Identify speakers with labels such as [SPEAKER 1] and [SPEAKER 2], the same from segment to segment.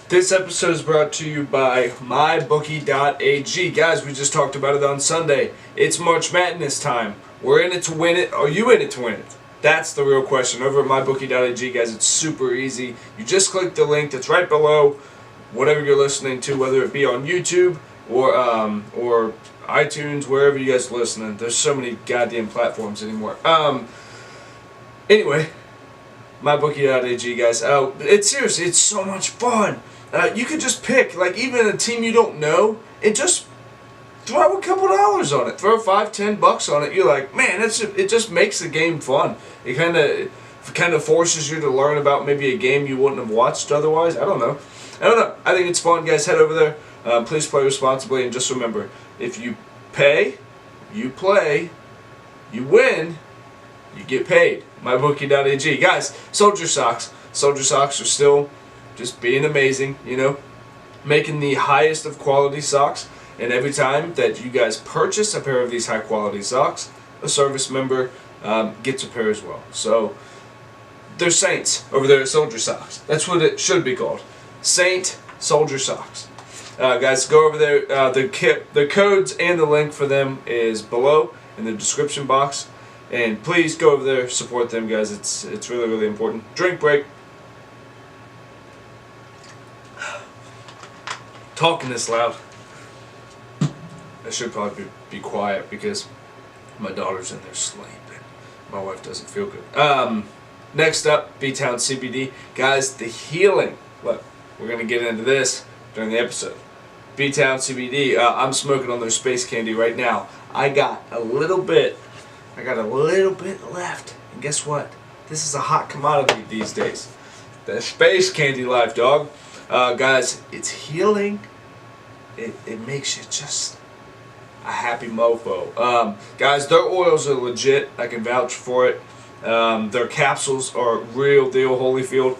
[SPEAKER 1] This episode is brought to you by MYBOOKIE.AG. Guys, we just talked about it on Sunday. It's March Madness time. We're in it to win it. Are you in it to win it? That's the real question. Over at MYBOOKIE.AG, guys, it's super easy. You just click the link that's right below whatever you're listening to, whether it be on YouTube or iTunes, wherever you guys are listening. There's so many goddamn platforms anymore. Anyway, MYBOOKIE.AG, guys. It's seriously, it's so much fun. You could just pick, like, even a team you don't know, and just throw a couple dollars on it. Throw $5-10 on it. You're like, man, it just makes the game fun. It kind of forces you to learn about maybe a game you wouldn't have watched otherwise. I don't know. I think it's fun, guys. Head over there. Please play responsibly, and just remember, if you pay, you play, you win, you get paid. MYBOOKIE.AG. Guys, Soldier Socks. Soldier Socks are still just being amazing, you know, making the highest of quality socks. And every time that you guys purchase a pair of these high quality socks, a service member gets a pair as well. So they're saints over there at Soldier Socks. That's what it should be called. Saint Soldier Socks. Guys, go over there. The codes and the link for them is below in the description box. And please go over there, support them, guys. It's really, really important. Drink break. Talking this loud. I should probably be quiet because my daughter's in there sleeping. My wife doesn't feel good. Next up, B-Town CBD. Guys, the healing. Look, we're going to get into this during the episode. B-Town CBD. I'm smoking on their space candy right now. I got a little bit left. And guess what? This is a hot commodity these days. The space candy life, dog. Guys, it's healing. It makes you just a happy mofo. Guys, their oils are legit. I can vouch for it. Their capsules are real deal, Holyfield.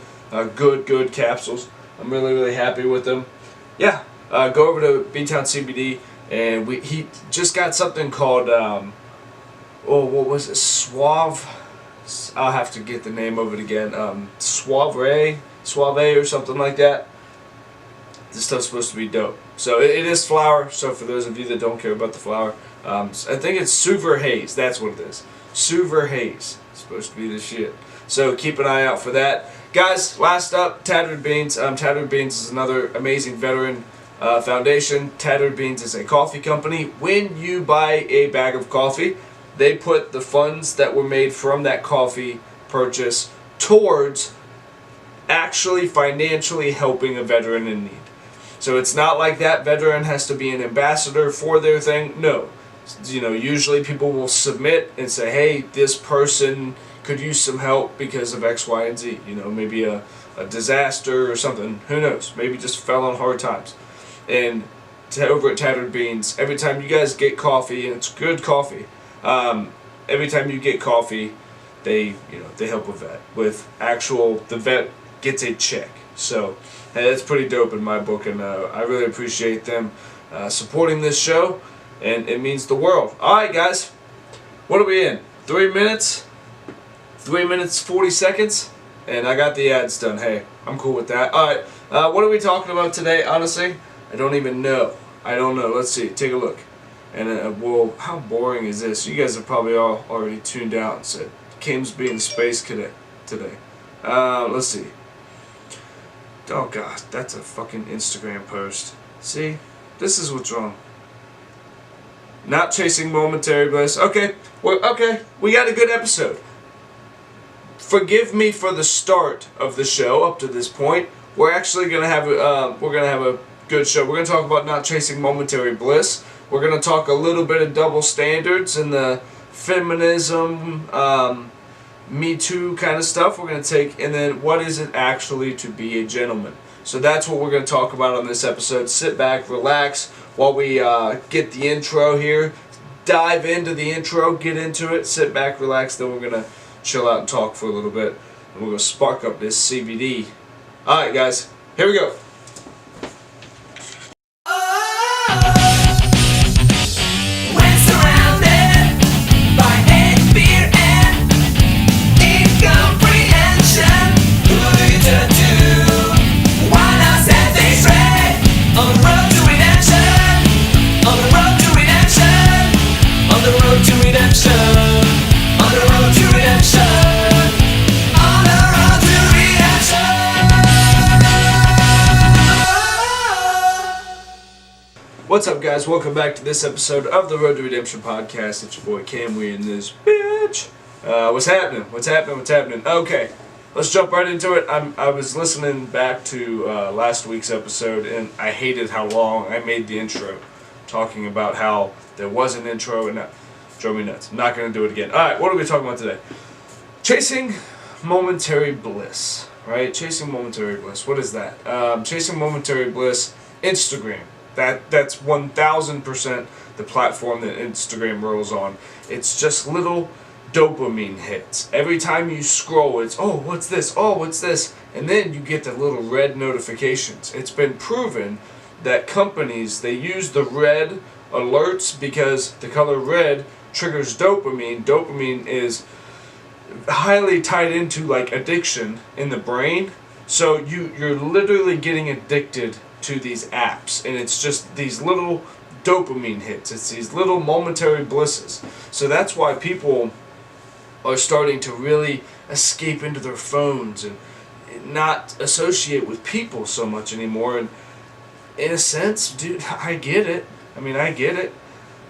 [SPEAKER 1] Good capsules. I'm really, really happy with them. Yeah, go over to B-Town CBD, and he just got something called what was it? Suave. I'll have to get the name of it again. Suave or something like that. This stuff's supposed to be dope. So it is flour. So for those of you that don't care about the flour, I think it's Suver Haze. That's what it is. Suver Haze. It's supposed to be the shit. So keep an eye out for that. Guys, last up, Tattered Beans. Tattered Beans is another amazing veteran foundation. Tattered Beans is a coffee company. When you buy a bag of coffee, they put the funds that were made from that coffee purchase towards actually financially helping a veteran in need. So it's not like that veteran has to be an ambassador for their thing. No. You know, usually people will submit and say, hey, this person could use some help because of X, Y, and Z. You know, maybe a disaster or something. Who knows? Maybe just fell on hard times. And over at Tattered Beans, every time you guys get coffee, and it's good coffee, every time you get coffee, they help a vet with the vet gets a check. So that's pretty dope in my book, and I really appreciate them supporting this show, and it means the world. All right, guys, what are we in? 3 minutes? 3 minutes 40 seconds, and I got the ads done. Hey, I'm cool with that. All right, what are we talking about today? Honestly, I don't even know. I don't know. Let's see. Take a look. And well, how boring is this? You guys have probably all already tuned out and said, Kim's being space cadet today. Let's see. Oh gosh, that's a fucking Instagram post. See? This is what's wrong. Not chasing momentary bliss. Okay, well, okay, we got a good episode. Forgive me for the start of the show up to this point. We're actually gonna have a good show. We're gonna talk about not chasing momentary bliss. We're gonna talk a little bit of double standards and the feminism, Me Too kind of stuff we're going to take, and then what is it actually to be a gentleman. So that's what we're going to talk about on this episode. Sit back, relax while we get the intro here. Dive into the intro, get into it, sit back, relax, then we're going to chill out and talk for a little bit. And we're going to spark up this CBD. Alright guys, here we go.
[SPEAKER 2] Incomprehension, who you turn to? One of
[SPEAKER 1] What's up, guys? Welcome back to this episode of the Road to Redemption podcast. It's your boy CAMW in this bitch. What's happening? What's happening? What's happening? Okay, let's jump right into it. I was listening back to last week's episode, and I hated how long I made the intro, talking about how there was an intro, and that drove me nuts. I'm not going to do it again. Alright, what are we talking about today? Chasing momentary bliss, right? Chasing momentary bliss. What is that? Chasing momentary bliss, Instagram. That's 1000% the platform that Instagram rolls on. It's just little dopamine hits. Every time you scroll, it's, oh, what's this? Oh, what's this? And then you get the little red notifications. It's been proven that companies, they use the red alerts because the color red triggers dopamine. Dopamine is highly tied into like addiction in the brain. So you're literally getting addicted to these apps, and it's just these little dopamine hits. It's these little momentary blisses. So that's why people are starting to really escape into their phones and not associate with people so much anymore. And in a sense, dude, I get it. I mean, I get it.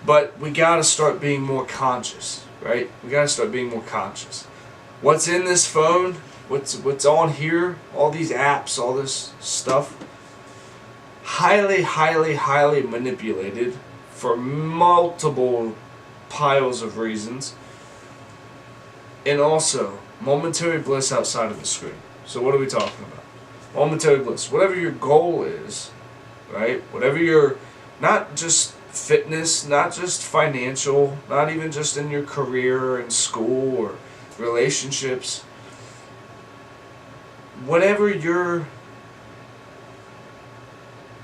[SPEAKER 1] But we gotta start being more conscious, right? We gotta start being more conscious. What's in this phone? What's on here? All these apps, all this stuff. Highly manipulated for multiple piles of reasons. And also, momentary bliss outside of the screen. So what are we talking about? Momentary bliss. Whatever your goal is, right? Whatever your, not just fitness, not just financial, not even just in your career and school or relationships. Whatever your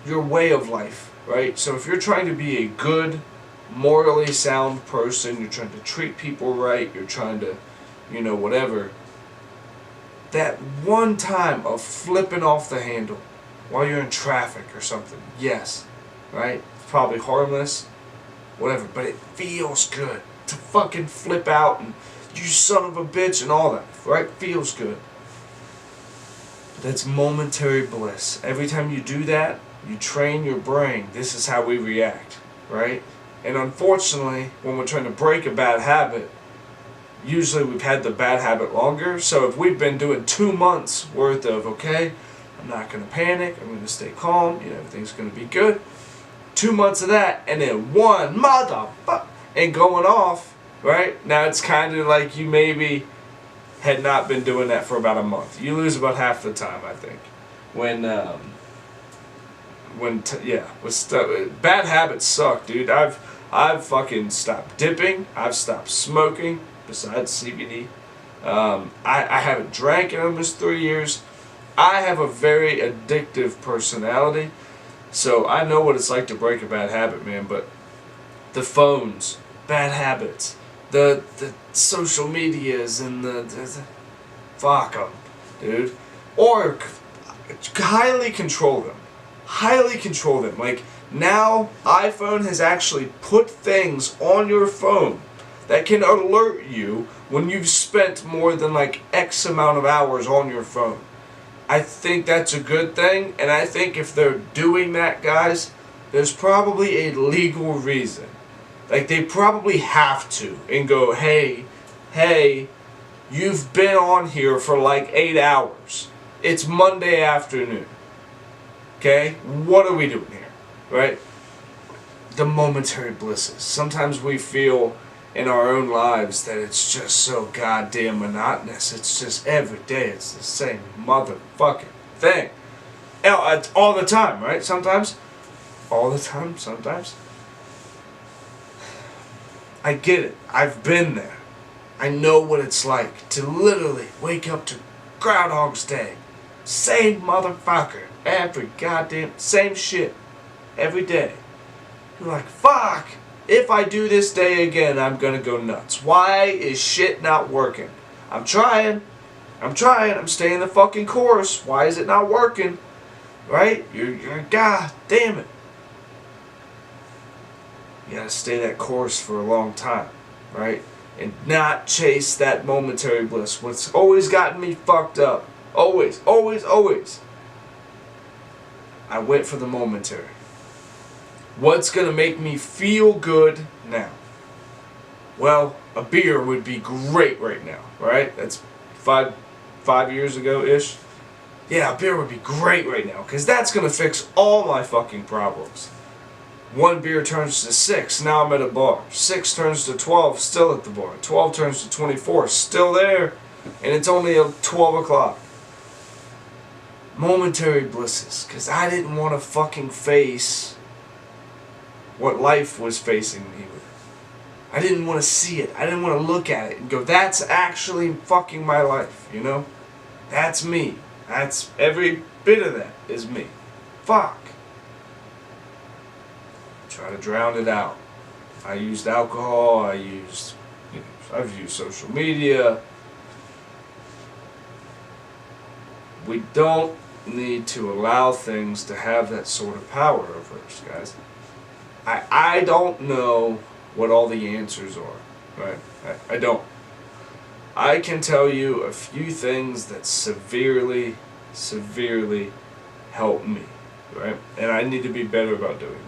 [SPEAKER 1] way of life, right? So if you're trying to be a good, morally sound person, you're trying to treat people right, you're trying to, you know, whatever, that one time of flipping off the handle while you're in traffic or something, yes, right? It's probably harmless, whatever, but it feels good to fucking flip out and you son of a bitch and all that, right? Feels good. That's momentary bliss. Every time you do that, you train your brain. This is how we react, right? And unfortunately, when we're trying to break a bad habit, usually we've had the bad habit longer. So if we've been doing 2 months worth of, okay, I'm not going to panic, I'm going to stay calm, you know, everything's going to be good. 2 months of that, and then one motherfucker and going off, right? Now it's kind of like you maybe had not been doing that for about a month. You lose about half the time, I think. Bad habits suck, dude. I've fucking stopped dipping. I've stopped smoking. Besides CBD, I haven't drank in almost 3 years. I have a very addictive personality, so I know what it's like to break a bad habit, man. But the phones, bad habits, the social medias, and the fuck them, dude. Or highly control them. Highly control them. Like, now iPhone has actually put things on your phone that can alert you when you've spent more than like X amount of hours on your phone. I think that's a good thing, and I think if they're doing that, guys, there's probably a legal reason. Like, they probably have to and go, hey, you've been on here for like 8 hours. It's Monday afternoon. Okay? What are we doing here? Right? The momentary blisses. Sometimes we feel in our own lives that it's just so goddamn monotonous. It's just every day it's the same motherfucking thing. All the time, right? Sometimes. All the time, sometimes. I get it. I've been there. I know what it's like to literally wake up to Groundhog's Day. Same motherfucker. Every goddamn, same shit. Every day. You're like, fuck! If I do this day again, I'm gonna go nuts. Why is shit not working? I'm trying. I'm staying the fucking course. Why is it not working? Right? You're god damn it. You gotta stay that course for a long time. Right? And not chase that momentary bliss. What's always gotten me fucked up. Always. I went for the momentary. What's going to make me feel good now? Well, a beer would be great right now, right? That's five years ago-ish. Yeah, a beer would be great right now, because that's going to fix all my fucking problems. 1 beer turns to 6, now I'm at a bar. 6 turns to 12, still at the bar. 12 turns to 24, still there. And it's only 12 o'clock. Momentary blisses, because I didn't want to fucking face what life was facing me with. I didn't want to see it. I didn't want to look at it and go, that's actually fucking my life, you know? That's me. That's every bit of that is me. Fuck. Try to drown it out. I used alcohol, I've used social media. We don't need to allow things to have that sort of power over us, guys. I don't know what all the answers are, right? I don't. I can tell you a few things that severely help me, right? And I need to be better about doing it.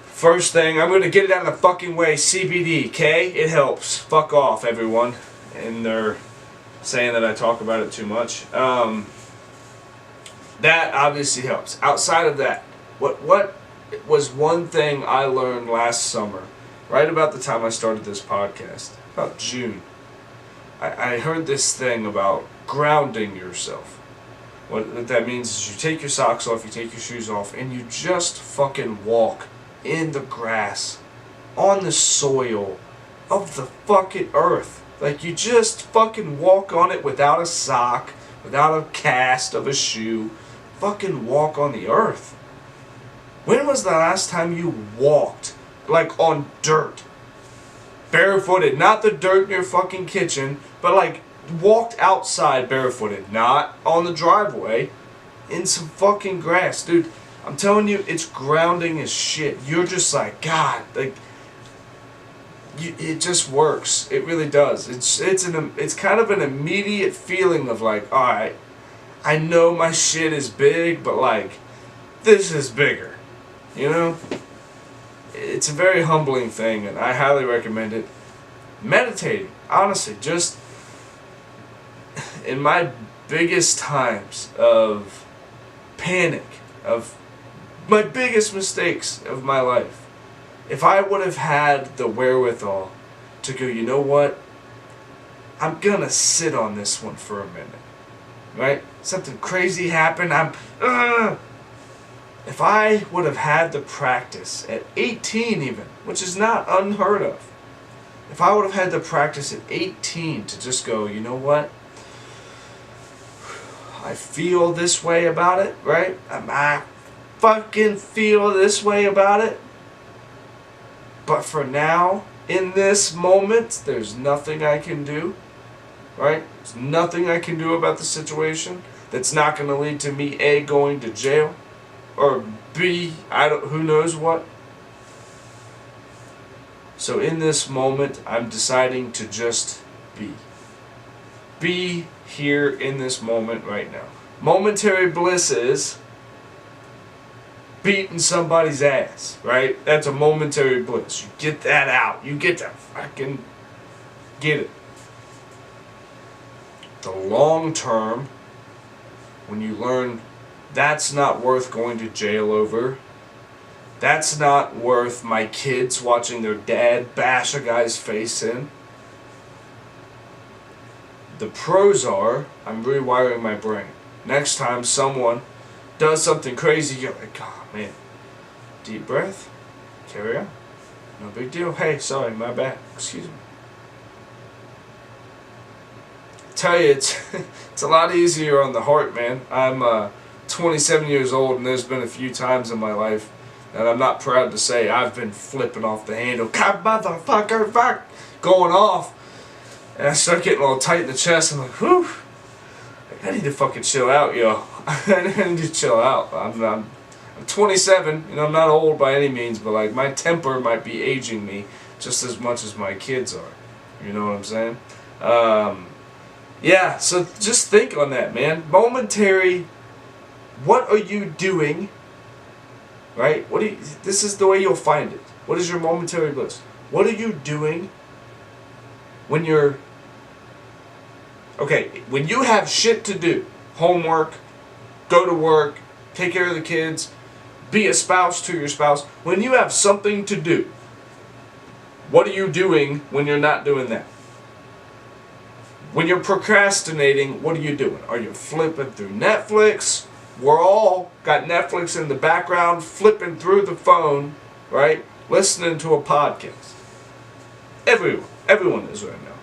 [SPEAKER 1] First thing, I'm going to get it out of the fucking way, CBD, okay? It helps. Fuck off, everyone. And they're saying that I talk about it too much. That obviously helps. Outside of that, what was one thing I learned last summer, right about the time I started this podcast, about June. I heard this thing about grounding yourself. What that means is you take your socks off, you take your shoes off, and you just fucking walk in the grass, on the soil of the fucking earth. Like, you just fucking walk on it without a sock, without a cast of a shoe. Fucking walk on the earth. When was the last time you walked, like, on dirt? Barefooted, not the dirt in your fucking kitchen, but like walked outside barefooted, not on the driveway, in some fucking grass, dude. I'm telling you, it's grounding as shit. You're just like, God, like, it just works. It really does. It's kind of an immediate feeling of like, all right, I know my shit is big, but like, this is bigger, you know? It's a very humbling thing, and I highly recommend it. Meditating, honestly, just in my biggest times of panic, of my biggest mistakes of my life, if I would have had the wherewithal to go, you know what, I'm gonna sit on this one for a minute, right? Something crazy happened, if I would have had the practice at 18 even, which is not unheard of, if I would have had the practice at 18 to just go, you know what, I feel this way about it, right? I fucking feel this way about it. But for now, in this moment, there's nothing I can do, right? There's nothing I can do about the situation that's not going to lead to me, A, going to jail, or B, who knows what. So in this moment, I'm deciding to just be. Be here in this moment right now. Momentary bliss is beating somebody's ass, right? That's a momentary bliss. You get that out. You get to fucking get it. The long term, when you learn that's not worth going to jail over, that's not worth my kids watching their dad bash a guy's face in. The pros are, I'm rewiring my brain. Next time someone does something crazy, you're like, oh man, deep breath, carry on, no big deal. Hey, sorry, my bad, excuse me. I tell you, it's a lot easier on the heart, man. I'm 27 years old, and there's been a few times in my life that I'm not proud to say I've been flipping off the handle, God motherfucker, fuck, going off. And I start getting all tight in the chest. I'm like, whew, I need to fucking chill out, yo. I need to chill out. I'm 27, and I'm not old by any means, but like my temper might be aging me just as much as my kids are. You know what I'm saying? Yeah, so just think on that, man. Momentary, what are you doing right? This is the way you'll find it. What is your momentary bliss? What are you doing when you're, okay, when you have shit to do, homework, go to work, take care of the kids, be a spouse to your spouse, when you have something to do, what are you doing when you're not doing that? When you're procrastinating, what are you doing? Are you flipping through Netflix? We're all got Netflix in the background, flipping through the phone, right? Listening to a podcast. Everyone is right now.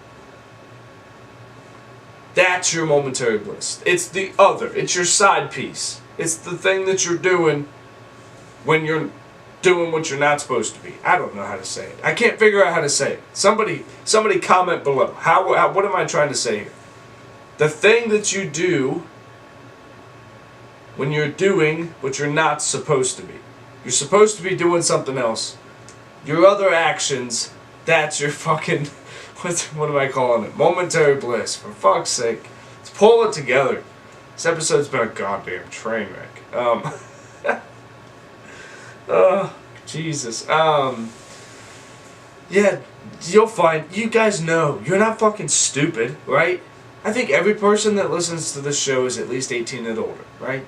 [SPEAKER 1] That's your momentary bliss. It's the other. It's your side piece. It's the thing that you're doing when you're doing what you're not supposed to be. I don't know how to say it. I can't figure out how to say it. Somebody comment below. What am I trying to say here? The thing that you do when you're doing what you're not supposed to be. You're supposed to be doing something else. Your other actions, that's your fucking, what am I calling it? Momentary bliss. For fuck's sake. Let's pull it together. This episode's been a goddamn train wreck. Oh, Jesus. Yeah, you'll find, you guys know, you're not fucking stupid, right? I think every person that listens to this show is at least 18 and older, right?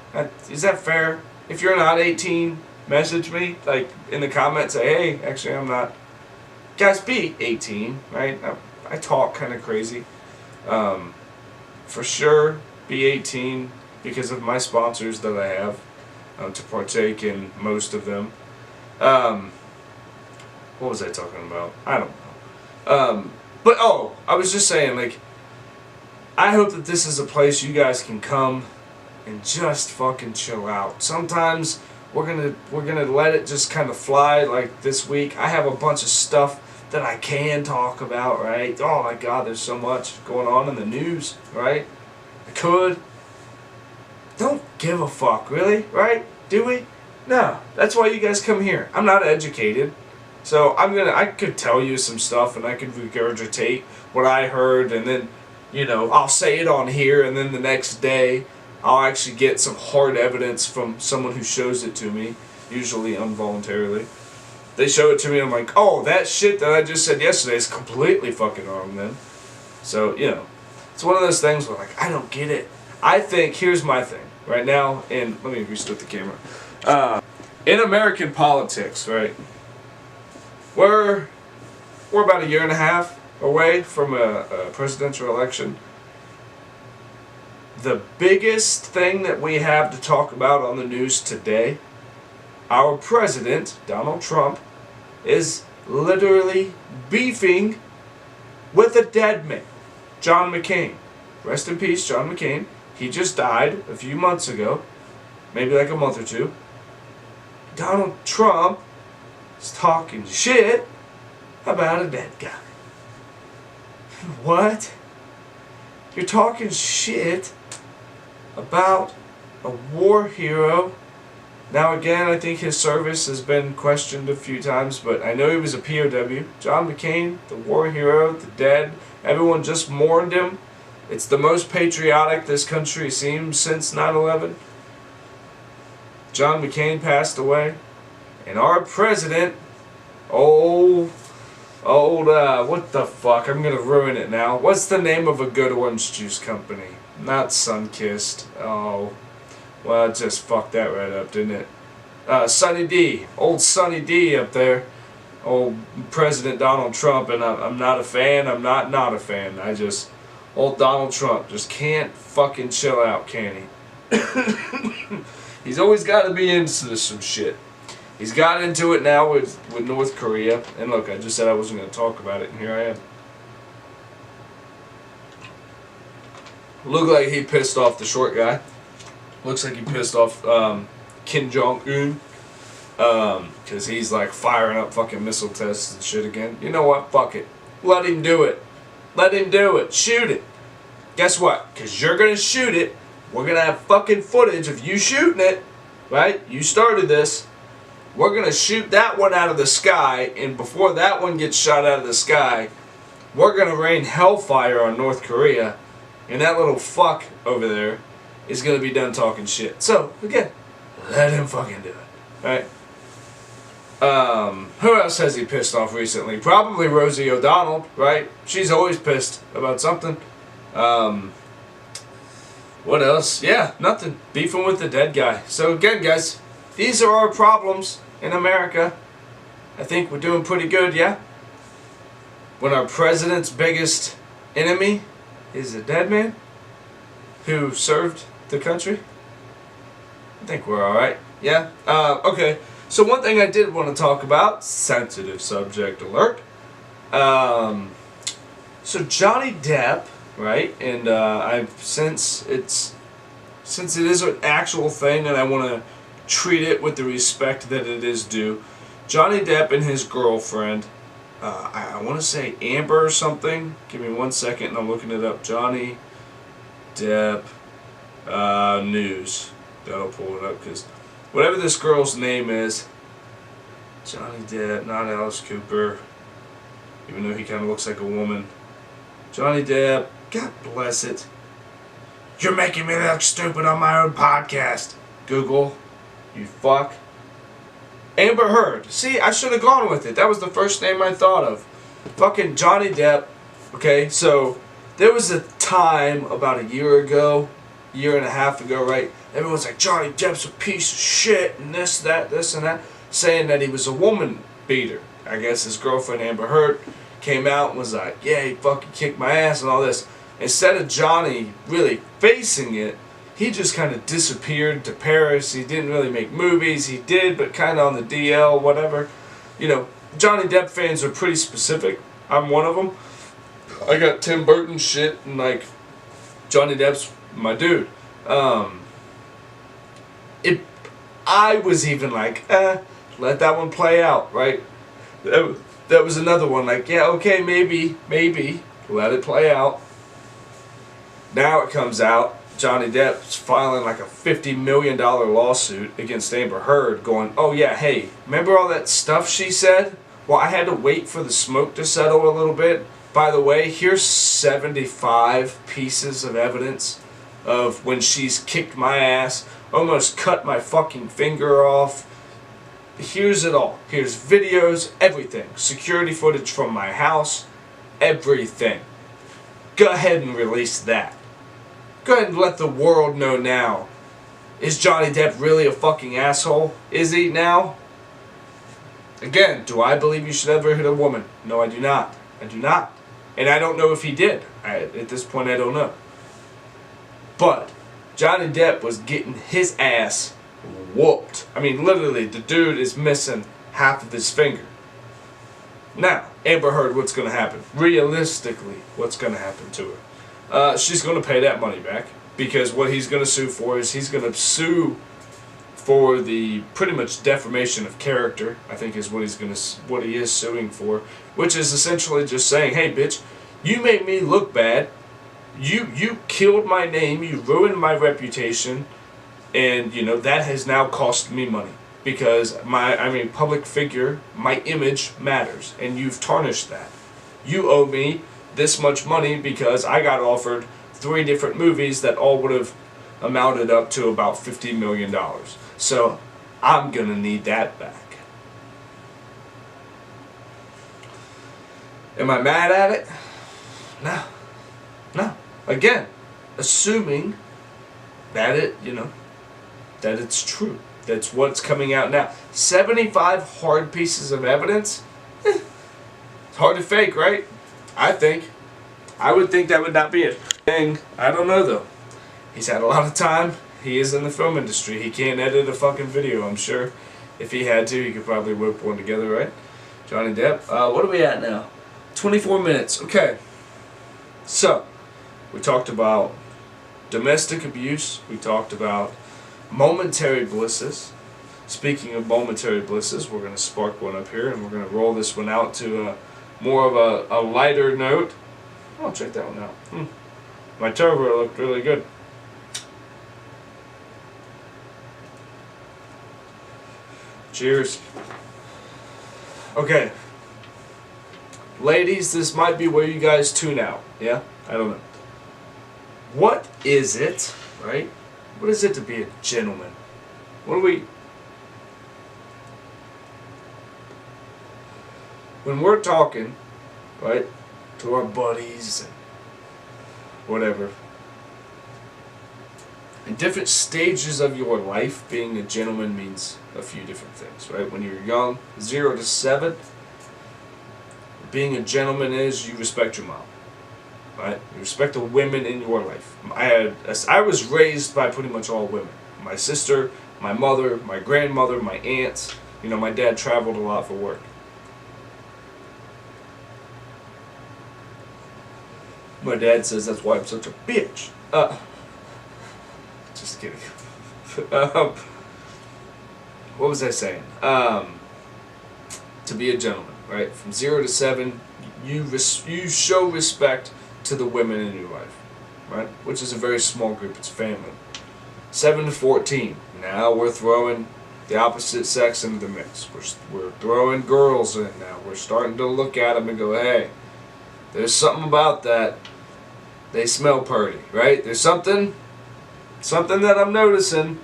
[SPEAKER 1] Is that fair? If you're not 18, message me, like, in the comments, say, hey, actually, I'm not. Guys, be 18, right? I talk kind of crazy. For sure, be 18 because of my sponsors that I have. To partake in most of them. What was I talking about? I don't know. But I was just saying, like, I hope that this is a place you guys can come and just fucking chill out. Sometimes we're gonna let it just kind of fly. Like this week, I have a bunch of stuff that I can talk about, right? Oh my God, there's so much going on in the news, right? I could. Don't give a fuck, really, right? Do we? No. That's why you guys come here. I'm not educated. So I could tell you some stuff and I could regurgitate what I heard and then, you know, I'll say it on here and then the next day I'll actually get some hard evidence from someone who shows it to me, usually involuntarily. They show it to me and I'm like, oh, that shit that I just said yesterday is completely fucking wrong then. So, you know, it's one of those things where, like, I don't get it. I think, here's my thing, right now, and let me restart the camera. In American politics, right, we're about a year and a half away from a presidential election. The biggest thing that we have to talk about on the news today, our president, Donald Trump, is literally beefing with a dead man, John McCain. Rest in peace, John McCain. He just died a few months ago, maybe like a month or two. Donald Trump is talking shit about a dead guy. What? You're talking shit about a war hero. Now again, I think his service has been questioned a few times, but I know he was a POW. John McCain, the war hero, the dead. Everyone just mourned him. It's the most patriotic this country seems since 9/11. John McCain passed away. And our president, what the fuck, I'm gonna ruin it now. What's the name of a good orange juice company? Not Sunkist. Oh, well, it just fucked that right up, didn't it? Sunny D, old Sunny D up there. Old President Donald Trump, and I'm not a fan, I'm not a fan. Old Donald Trump just can't fucking chill out, can he? He's always got to be into some shit. He's got into it now with North Korea. And look, I just said I wasn't going to talk about it, and here I am. Look like he pissed off the short guy. Looks like he pissed off Kim Jong-un. Because he's like firing up fucking missile tests and shit again. You know what? Fuck it. Let him do it. Let him do it. Shoot it. Guess what? Because you're going to shoot it. We're going to have fucking footage of you shooting it. Right? You started this. We're going to shoot that one out of the sky. And before that one gets shot out of the sky, we're going to rain hellfire on North Korea. And that little fuck over there is going to be done talking shit. So, again, let him fucking do it. Right? Who else has he pissed off recently? Probably Rosie O'Donnell, right? She's always pissed about something. What else? Yeah, nothing. Beefing with the dead guy. So again, guys, these are our problems in America. I think we're doing pretty good, yeah? When our president's biggest enemy is a dead man who served the country, I think we're alright, yeah? Okay, so one thing I did want to talk about, sensitive subject alert. So Johnny Depp, right, and since it is an actual thing and I want to treat it with the respect that it is due, Johnny Depp and his girlfriend, I want to say Amber or something, give me 1 second and I'm looking it up, Johnny Depp news, that'll pull it up, because whatever this girl's name is, Johnny Depp, not Alice Cooper, even though he kind of looks like a woman, Johnny Depp, God bless it. You're making me look stupid on my own podcast. Google, you fuck. Amber Heard. See, I should have gone with it. That was the first name I thought of. Fucking Johnny Depp. Okay, so there was a time about a year ago, year and a half ago, right? Everyone's like, Johnny Depp's a piece of shit, and this, and that, saying that he was a woman beater. I guess his girlfriend Amber Heard came out and was like, yeah, he fucking kicked my ass and all this. Instead of Johnny really facing it, he just kind of disappeared to Paris. He didn't really make movies. He did, but kind of on the DL, whatever. You know, Johnny Depp fans are pretty specific. I'm one of them. I got Tim Burton shit, and like, Johnny Depp's my dude. I was even like, let that one play out, right? That was another one, like, yeah, okay, maybe, let it play out. Now it comes out, Johnny Depp's filing like a $50 million lawsuit against Amber Heard, going, oh yeah, hey, remember all that stuff she said? Well, I had to wait for the smoke to settle a little bit. By the way, here's 75 pieces of evidence of when she's kicked my ass, almost cut my fucking finger off. Here's it all. Here's videos, everything. Security footage from my house, everything. Go ahead and release that. Go ahead and let the world know now. Is Johnny Depp really a fucking asshole? Is he now? Again, do I believe you should ever hit a woman? No, I do not. I do not. And I don't know if he did. At this point, I don't know. But Johnny Depp was getting his ass whooped. I mean, literally, the dude is missing half of his finger. Now, Amber Heard, what's going to happen? Realistically, what's going to happen to her? She's going to pay that money back, because what he's going to sue for is he's going to sue for the pretty much defamation of character, I think is what he is suing for, which is essentially just saying, hey bitch, you made me look bad, you killed my name, you ruined my reputation, and you know that has now cost me money, because I'm a public figure, my image matters, and you've tarnished that. You owe me this much money because I got offered 3 different movies that all would have amounted up to about $50 million. So I'm gonna need that back. Am I mad at it? No. No. Again, assuming that that it's true. That's what's coming out now. 75 hard pieces of evidence? It's hard to fake, right? I think. I would think that would not be a thing. I don't know though. He's had a lot of time. He is in the film industry. He can't edit a fucking video, I'm sure. If he had to, he could probably whip one together, right? Johnny Depp. What are we at now? 24 minutes. Okay. So, we talked about domestic abuse. We talked about momentary blisses. Speaking of momentary blisses, we're going to spark one up here, and we're going to roll this one out to more of a lighter note. Oh, check that one out. My turbo looked really good. Cheers. Okay. Ladies, this might be where you guys tune out. Yeah? I don't know. What is it, right? What is it to be a gentleman? What do we... when we're talking, right, to our buddies and whatever, in different stages of your life, being a gentleman means a few different things, right? When you're young, 0 to 7, being a gentleman is you respect your mom, right? You respect the women in your life. I was raised by pretty much all women. My sister, my mother, my grandmother, my aunts. You know, my dad traveled a lot for work. My dad says that's why I'm such a bitch. Just kidding. What was I saying? To be a gentleman, right? From 0 to 7, you show respect to the women in your life, right? Which is a very small group. It's family. 7 to 14. Now we're throwing the opposite sex into the mix. We're throwing girls in now. We're starting to look at them and go, hey, there's something about that. They smell pretty, right? There's something that I'm noticing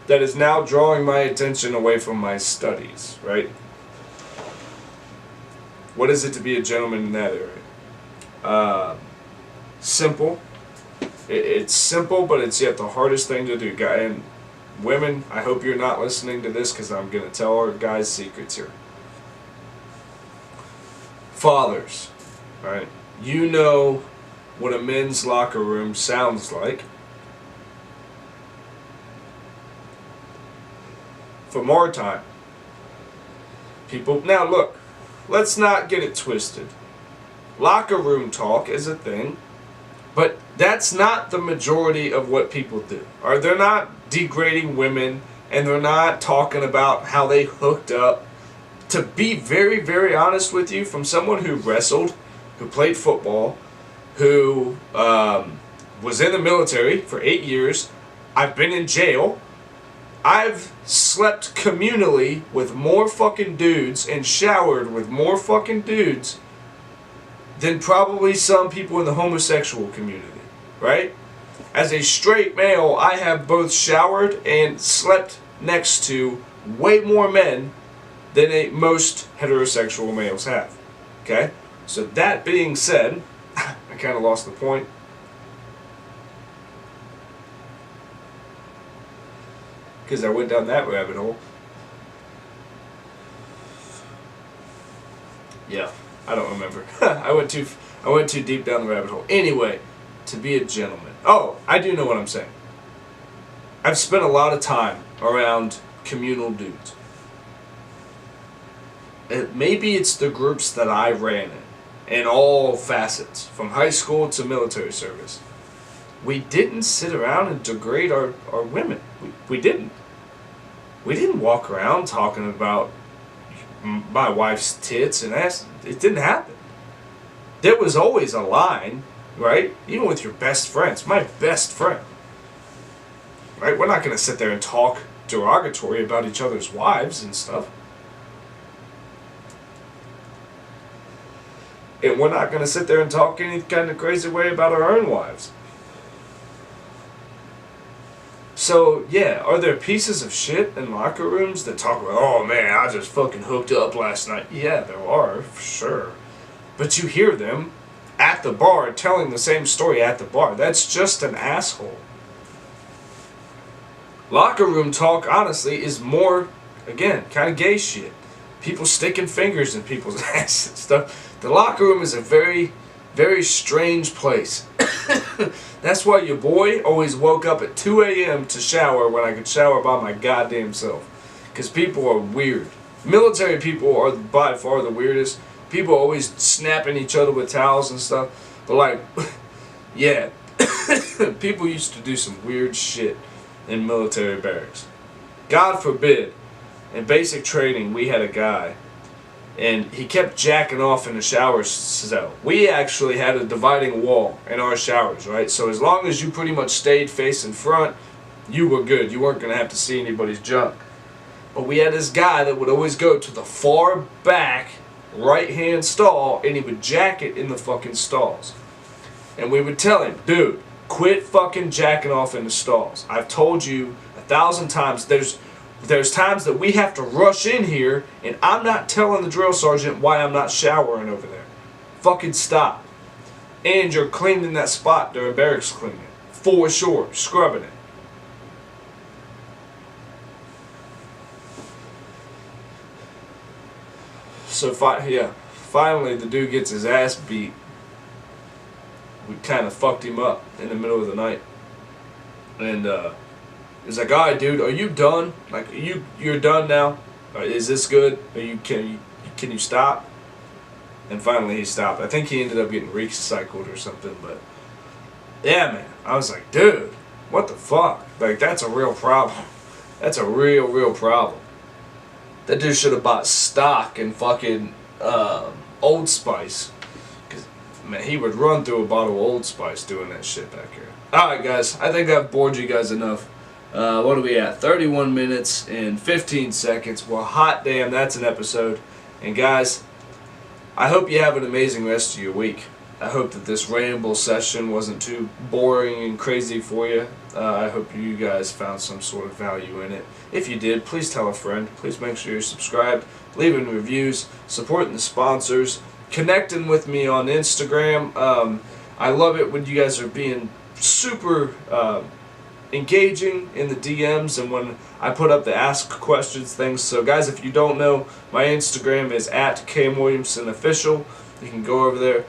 [SPEAKER 1] that is now drawing my attention away from my studies, right? What is it to be a gentleman in that area? Simple. It's simple, but it's yet the hardest thing to do. And women, I hope you're not listening to this because I'm going to tell our guys secrets here. Fathers, right? You know what a men's locker room sounds like. From our time. People, now look, let's not get it twisted. Locker room talk is a thing, but that's not the majority of what people do. Or they're not degrading women, and they're not talking about how they hooked up. To be very, very honest with you, from someone who wrestled, who played football, who was in the military for 8 years, I've been in jail, I've slept communally with more fucking dudes and showered with more fucking dudes than probably some people in the homosexual community, right? As a straight male, I have both showered and slept next to way more men than most heterosexual males have, okay? So that being said, I kind of lost the point. Because I went down that rabbit hole. Yeah, I don't remember. I went too deep down the rabbit hole. Anyway, to be a gentleman. Oh, I do know what I'm saying. I've spent a lot of time around communal dudes. Maybe it's the groups that I ran in all facets, from high school to military service. We didn't sit around and degrade our women. We didn't. We didn't walk around talking about my wife's tits and ass. It didn't happen. There was always a line, right? Even with your best friends. My best friend. Right? We're not going to sit there and talk derogatory about each other's wives and stuff. And we're not going to sit there and talk any kind of crazy way about our own wives. So, yeah, are there pieces of shit in locker rooms that talk about, oh man, I just fucking hooked up last night? Yeah, there are, for sure. But you hear them at the bar telling the same story at the bar. That's just an asshole. Locker room talk, honestly, is more, again, kind of gay shit. People sticking fingers in people's ass and stuff. The locker room is a very, very strange place. That's why your boy always woke up at 2 a.m. to shower when I could shower by my goddamn self. Because people are weird. Military people are by far the weirdest. People are always snapping each other with towels and stuff. But like, yeah, people used to do some weird shit in military barracks. God forbid, in basic training we had a guy, and he kept jacking off in the shower cell. We actually had a dividing wall in our showers, right? So as long as you pretty much stayed facing front, you were good. You weren't going to have to see anybody's junk. But we had this guy that would always go to the far back right-hand stall, and he would jack it in the fucking stalls. And we would tell him, dude, quit fucking jacking off in the stalls. I've told you 1,000 times, There's times that we have to rush in here, and I'm not telling the drill sergeant why I'm not showering over there. Fucking stop. And you're cleaning that spot during barracks cleaning. For sure. Scrubbing it. So, finally the dude gets his ass beat. We kind of fucked him up in the middle of the night. And, he's like, alright dude, are you done? Like, you're done now? Is this good? Can you stop? And finally he stopped. I think he ended up getting recycled or something, but yeah, man. I was like, dude, what the fuck? Like, that's a real problem. That's a real problem. That dude should have bought stock in fucking Old Spice. Cause man, he would run through a bottle of Old Spice doing that shit back here. Alright guys, I think I've bored you guys enough. What are we at? 31 minutes and 15 seconds. Well, hot damn, that's an episode. And guys, I hope you have an amazing rest of your week. I hope that this ramble session wasn't too boring and crazy for you. I hope you guys found some sort of value in it. If you did, please tell a friend. Please make sure you're subscribed, leaving reviews, supporting the sponsors, connecting with me on Instagram. I love it when you guys are being super engaging in the DMs and when I put up the ask questions things. So guys, if you don't know, my Instagram is @CAMWilliamsonOfficial. You can go over there,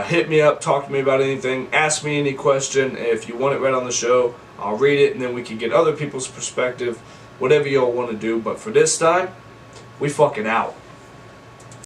[SPEAKER 1] hit me up, talk to me about anything, ask me any question. If you want it read on the show, I'll read it, and then we can get other people's perspective, whatever y'all want to do. But for this time, we fucking out.